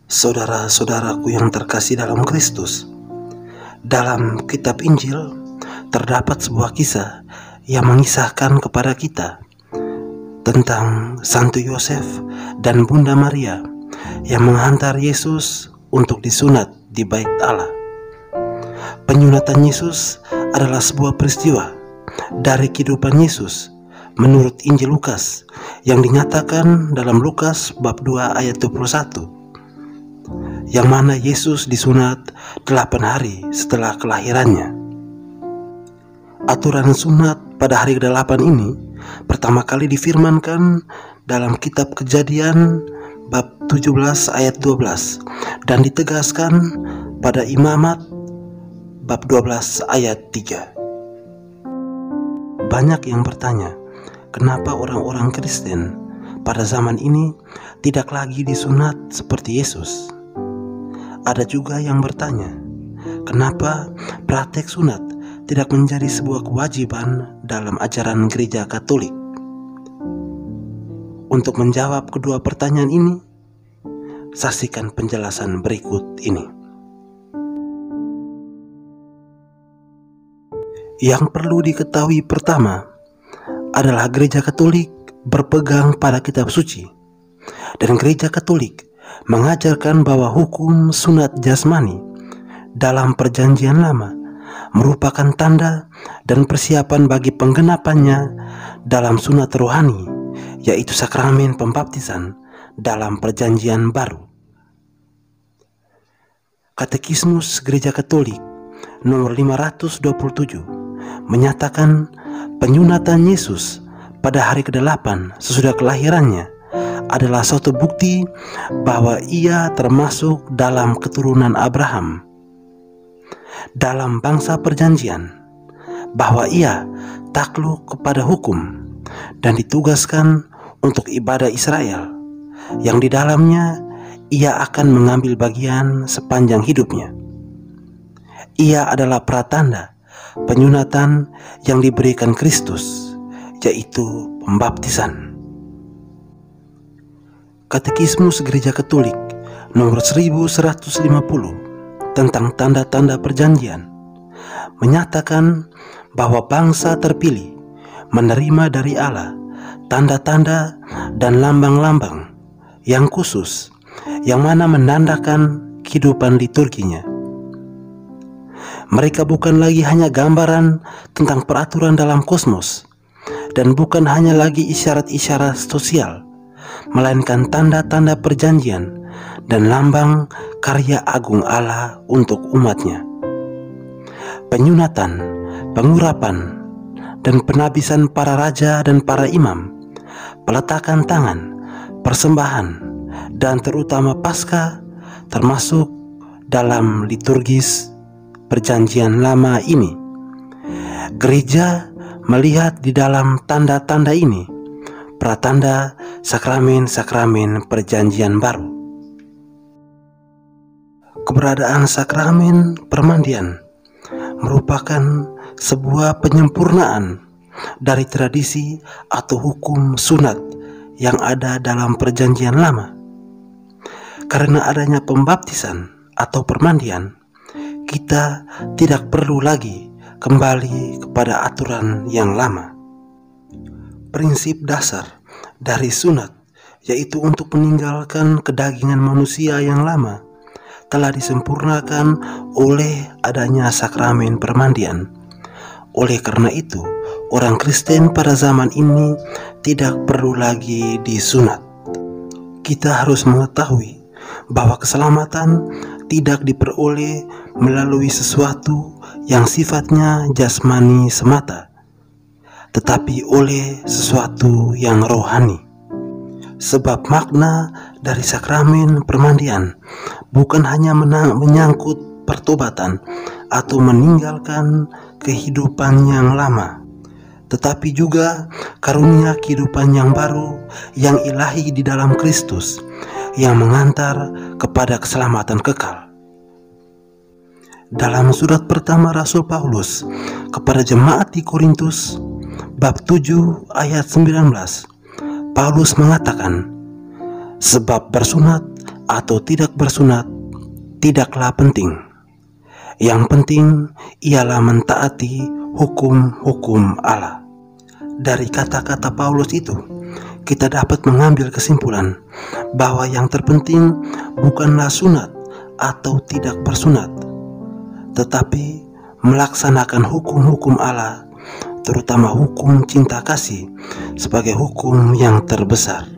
Saudara-saudaraku yang terkasih dalam Kristus, dalam kitab Injil terdapat sebuah kisah yang mengisahkan kepada kita tentang Santo Yosef dan Bunda Maria yang menghantar Yesus untuk disunat di Bait Allah. Penyunatan Yesus adalah sebuah peristiwa dari kehidupan Yesus menurut Injil Lukas yang dinyatakan dalam Lukas bab 2 ayat 21, yang mana Yesus disunat 8 hari setelah kelahirannya. Aturan sunat pada hari ke-8 ini pertama kali difirmankan dalam kitab Kejadian bab 17 ayat 12 dan ditegaskan pada Imamat bab 12 ayat 3. Banyak yang bertanya, kenapa orang-orang Kristen pada zaman ini tidak lagi disunat seperti Yesus? Ada juga yang bertanya, kenapa praktek sunat tidak menjadi sebuah kewajiban dalam ajaran gereja Katolik? Untuk menjawab kedua pertanyaan ini, saksikan penjelasan berikut ini. Yang perlu diketahui pertama adalah gereja Katolik berpegang pada kitab suci, dan gereja Katolik mengajarkan bahwa hukum sunat jasmani dalam Perjanjian Lama merupakan tanda dan persiapan bagi penggenapannya dalam sunat rohani, yaitu sakramen pembaptisan dalam Perjanjian Baru. Katekismus Gereja Katolik nomor 527 menyatakan penyunatan Yesus pada hari ke-8 sesudah kelahirannya adalah suatu bukti bahwa ia termasuk dalam keturunan Abraham, dalam bangsa perjanjian, bahwa ia takluk kepada hukum dan ditugaskan untuk ibadah Israel yang di dalamnya ia akan mengambil bagian sepanjang hidupnya. Ia adalah pratanda penyunatan yang diberikan Kristus, yaitu pembaptisan. Katekismus Gereja Katolik nomor 1150 tentang tanda-tanda perjanjian menyatakan bahwa bangsa terpilih menerima dari Allah tanda-tanda dan lambang-lambang yang khusus yang mana menandakan kehidupan liturginya. Mereka bukan lagi hanya gambaran tentang peraturan dalam kosmos dan bukan hanya lagi isyarat-isyarat sosial, melainkan tanda-tanda perjanjian dan lambang karya agung Allah untuk umatnya. Penyunatan, pengurapan, dan penabisan para raja dan para imam, peletakan tangan, persembahan, dan terutama Paskah termasuk dalam liturgis Perjanjian Lama ini. Gereja melihat di dalam tanda-tanda ini pratanda sakramen-sakramen Perjanjian Baru. Keberadaan sakramen permandian merupakan sebuah penyempurnaan dari tradisi atau hukum sunat yang ada dalam Perjanjian Lama. Karena adanya pembaptisan atau permandian, kita tidak perlu lagi kembali kepada aturan yang lama. Prinsip dasar dari sunat, yaitu untuk meninggalkan kedagingan manusia yang lama, telah disempurnakan oleh adanya sakramen permandian. Oleh karena itu, orang Kristen pada zaman ini tidak perlu lagi disunat. Kita harus mengetahui bahwa keselamatan tidak diperoleh melalui sesuatu yang sifatnya jasmani semata, tetapi oleh sesuatu yang rohani. Sebab makna dari sakramen permandian bukan hanya menyangkut pertobatan atau meninggalkan kehidupan yang lama, tetapi juga karunia kehidupan yang baru yang ilahi di dalam Kristus yang mengantar kepada keselamatan kekal. Dalam surat pertama Rasul Paulus kepada jemaat di Korintus bab 7 ayat 19, Paulus mengatakan, sebab bersunat atau tidak bersunat tidaklah penting. Yang penting ialah mentaati hukum-hukum Allah. Dari kata-kata Paulus itu, kita dapat mengambil kesimpulan bahwa yang terpenting bukanlah sunat atau tidak bersunat, tetapi melaksanakan hukum-hukum Allah, terutama hukum cinta kasih, sebagai hukum yang terbesar.